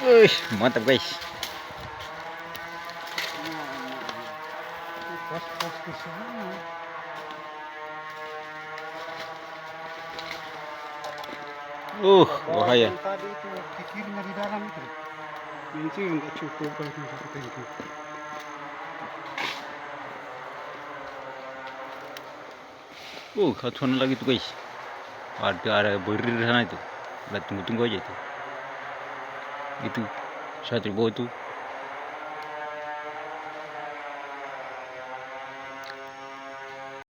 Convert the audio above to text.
Wih, mantap guys. Pas-pas ke sana. Bahwa Bahaya. yang tadi itu kikirnya di dalam itu. Bensin nggak cukup kalau cuma satu tangki. Kacauan lagi tuh guys. Ada berir di sana itu. Lihat, tunggu aja itu. Itu satu bawah itu.